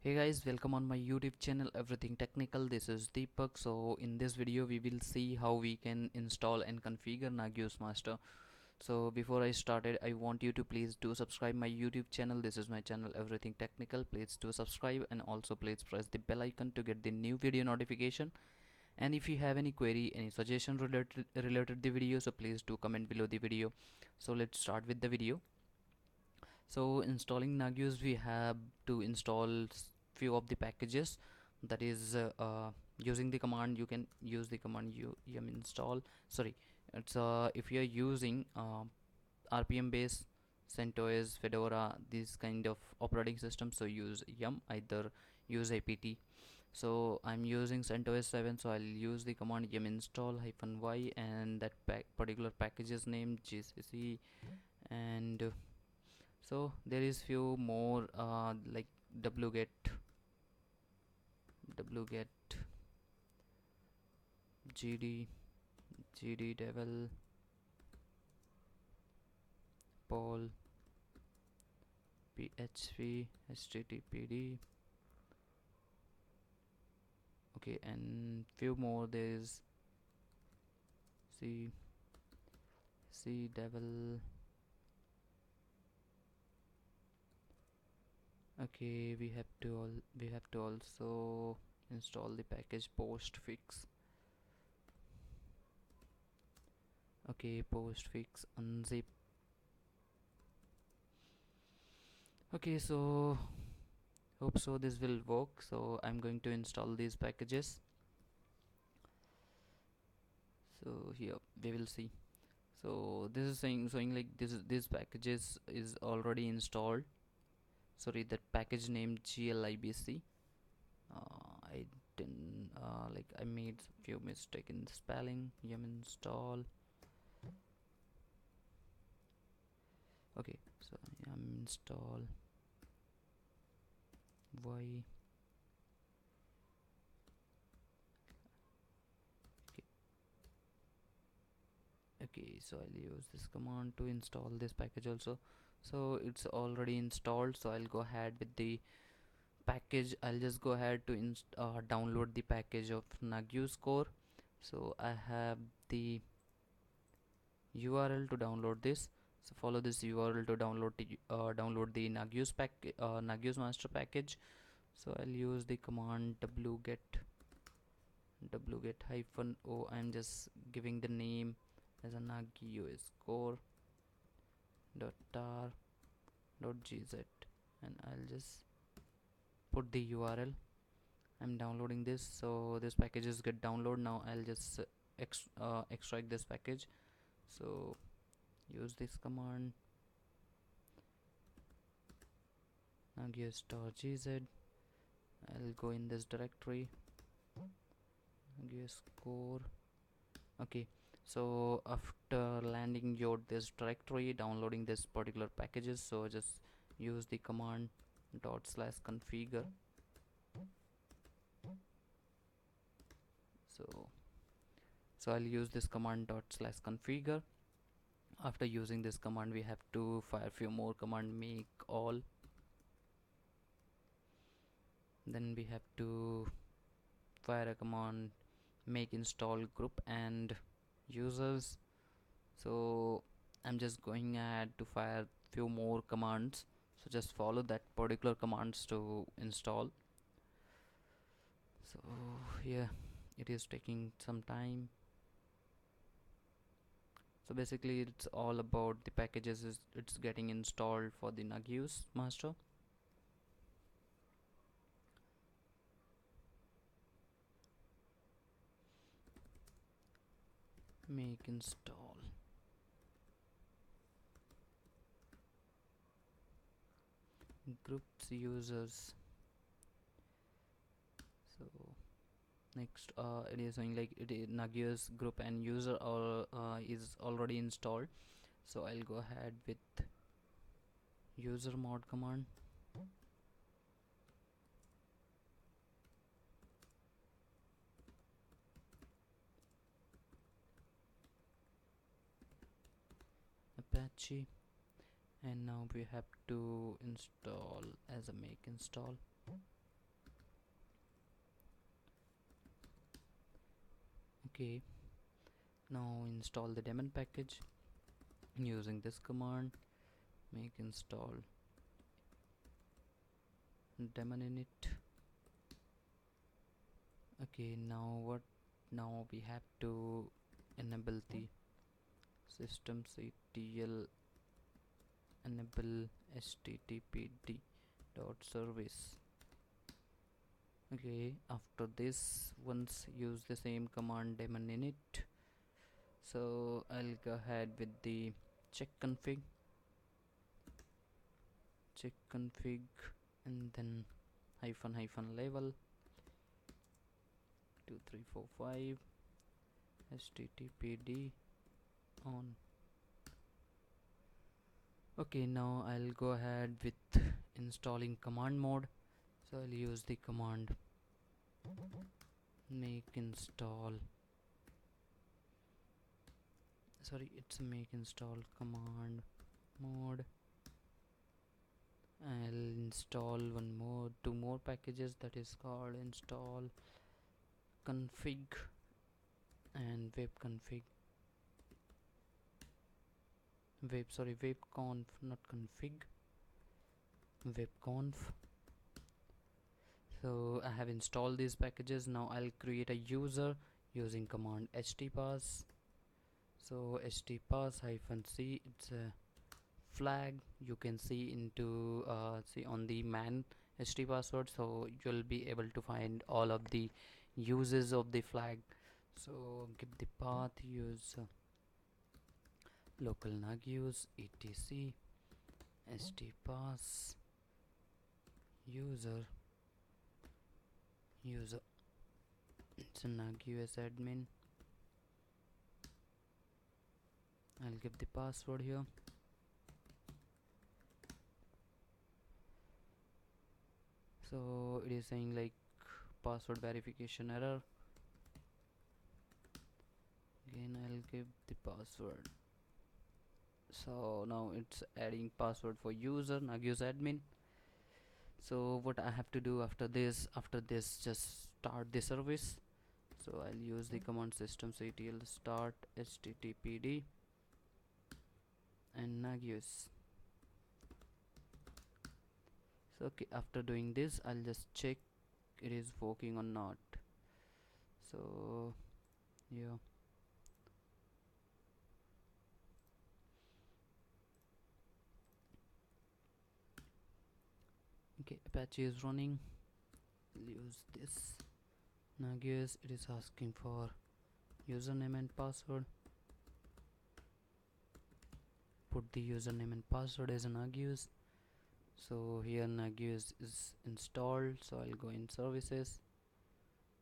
Hey guys, welcome on my YouTube channel Everything Technical. This is Deepak. So in this video we will see how we can install and configure Nagios Master. So before I started, I want you to please do subscribe my YouTube channel. This is my channel Everything Technical. Please do subscribe and also please press the bell icon to get the new video notification. And if you have any query, any suggestion related the video, so please do comment below the video. So let's start with the video. So installing Nagios, we have to install few of the packages. That is using the command. You can use the command yum install. Sorry, it's if you are using RPM based CentOS, Fedora, these kind of operating systems, so use yum, either use apt. So I'm using CentOS 7, so I'll use the command yum install -y, and that particular package's name gcc. And so there is few more like wget gd devel pol php httpd. Okay, and few more. There is c devel. Okay, we have to also install the package postfix. Okay, postfix unzip. Okay, so hope so this will work. So I'm going to install these packages. So here we will see. So this is showing like this packages is already installed. Sorry, that package name glibc. I didn't like I made few mistake in the spelling. Yum install. Okay, so yum install y. Okay, so I'll use this command to install this package also. So it's already installed, so I'll go ahead with the package. I'll just go ahead to download the package of Nagios core. So I have the URL to download this. So follow this URL to download the Nagios master package. So I'll use the command wget -o. I'm just giving the name as a Nagios core .tar .gz, and I'll just put the URL. I'm downloading this, so this packages get download. Now I'll just extract this package. So use this command nagios.gz. I'll go in this directory nagios core. Okay, so after landing your this directory, downloading this particular packages, so just use the command /configure. So I'll use this command /configure. After using this command, we have to fire few more command, make all. Then we have to fire a command make install group and users. So I'm just going ahead to fire few more commands, so just follow that particular commands to install. So yeah, it is taking some time. So basically it's all about the packages it's getting installed for the Nagios master. Make install groups users. So next it is showing like it is Nagios group and user is already installed. So I'll go ahead with user mod command. Apache, and now we have to install as a make install. Okay, now install the daemon package using this command, make install daemon init. Okay, now we have to enable the systemctl enable httpd dot service. Okay, after this, once use the same command daemon init. So I'll go ahead with the check config and then hyphen level 2345 httpd on. Okay, now I'll go ahead with installing command mode. So I'll use the command make install command mode. I'll install two more packages, that is called install config and webconf, not config, webconf. So I have installed these packages. Now I'll create a user using command htpass. So htpass -c, it's a flag you can see into see on the man ht password, so you'll be able to find all of the uses of the flag. So give the path, use local nagios etc htpass user it's a nagiosadmin. I'll give the password here. So it is saying like password verification error. Again I'll give the password. So now it's adding password for user nagiosadmin. So what I have to do after this just start the service. So I'll use the command systemctl start httpd and nagios. So okay, after doing this I'll just check it is working or not. So yeah, okay, Apache is running. I'll use this Nagios. It is asking for username and password. Put the username and password as Nagios. So here Nagios is installed, so I'll go in services.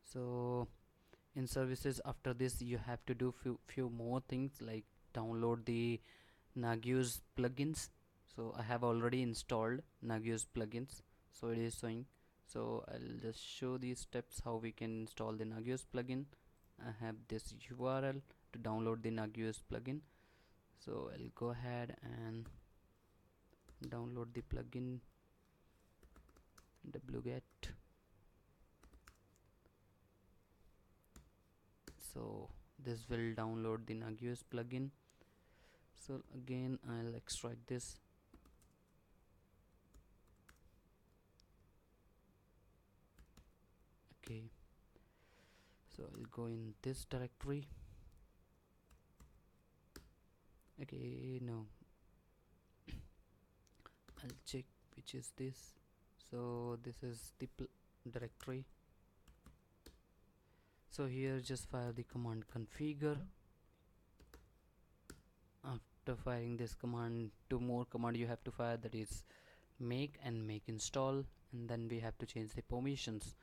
So in services, after this you have to do few more things like download the Nagios plugins. So I have already installed Nagios plugins, so it is showing. So I'll just show these steps how we can install the Nagios plugin. I have this URL to download the Nagios plugin, so I'll go ahead and download the plugin wget. So this will download the Nagios plugin. So again I'll extract this. Okay, so I'll go in this directory. Okay, no, I'll check which is this. So this is the directory. So here just fire the command configure. After firing this command, two more command you have to fire, that is make and make install, and then we have to change the permissions,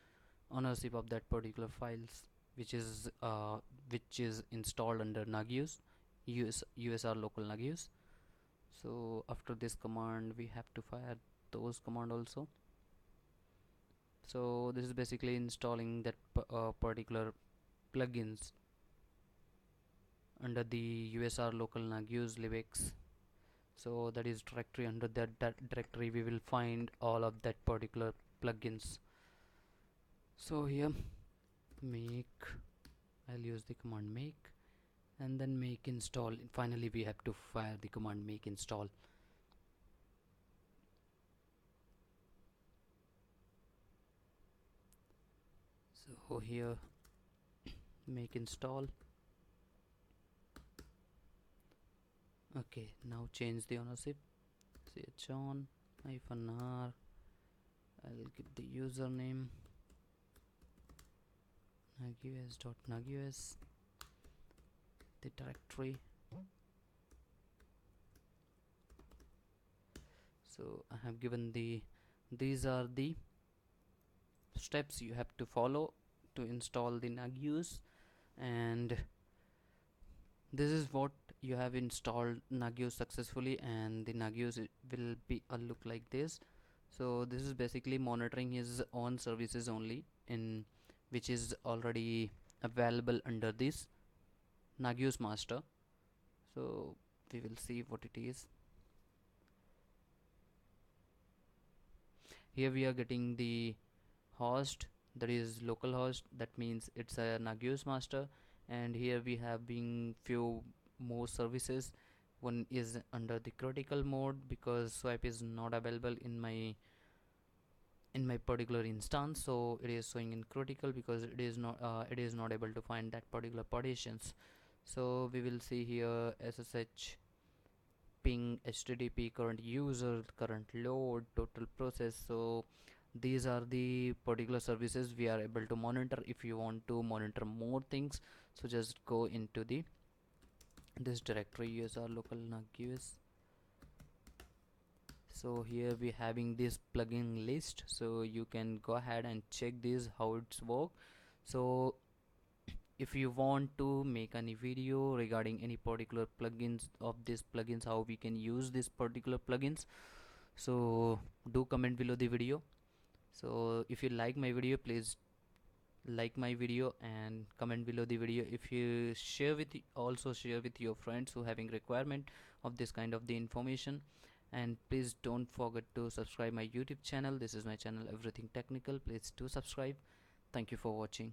ownership of that particular files which is installed under Nagios USR local Nagios. So after this command we have to fire those command also. So this is basically installing that particular plugins under the USR local Nagios libx. So that is directory. Under that directory we will find all of that particular plugins. So here make, I'll use the command make and then make install. Finally we have to fire the command make install. So here make install. Okay, now change the ownership, chon -r. I'll give the username nagios, the directory. So I have given these are the steps you have to follow to install the Nagios, and this is what you have installed Nagios successfully, and the Nagios will be a look like this. So this is basically monitoring his own services only, in which is already available under this Nagios master. So we will see what it is. Here we are getting the host, that is localhost, that means it's a Nagios master, and here we have been few more services. One is under the critical mode because swipe is not available in my particular instance, so it is showing in critical because it is not able to find that particular partitions. So we will see here SSH, ping, HTTP, current user, current load, total process. So these are the particular services we are able to monitor. If you want to monitor more things, so just go into this directory user local Nagios. So here we having this plugin list, so you can go ahead and check this how it's work. So if you want to make any video regarding any particular plugins of these plugins, how we can use this particular plugins, so do comment below the video. So if you like my video, please like my video and comment below the video. If you also share with your friends who having requirement of this kind of the information, and please don't forget to subscribe my YouTube channel. This is my channel Everything Technical. Please do subscribe. Thank you for watching.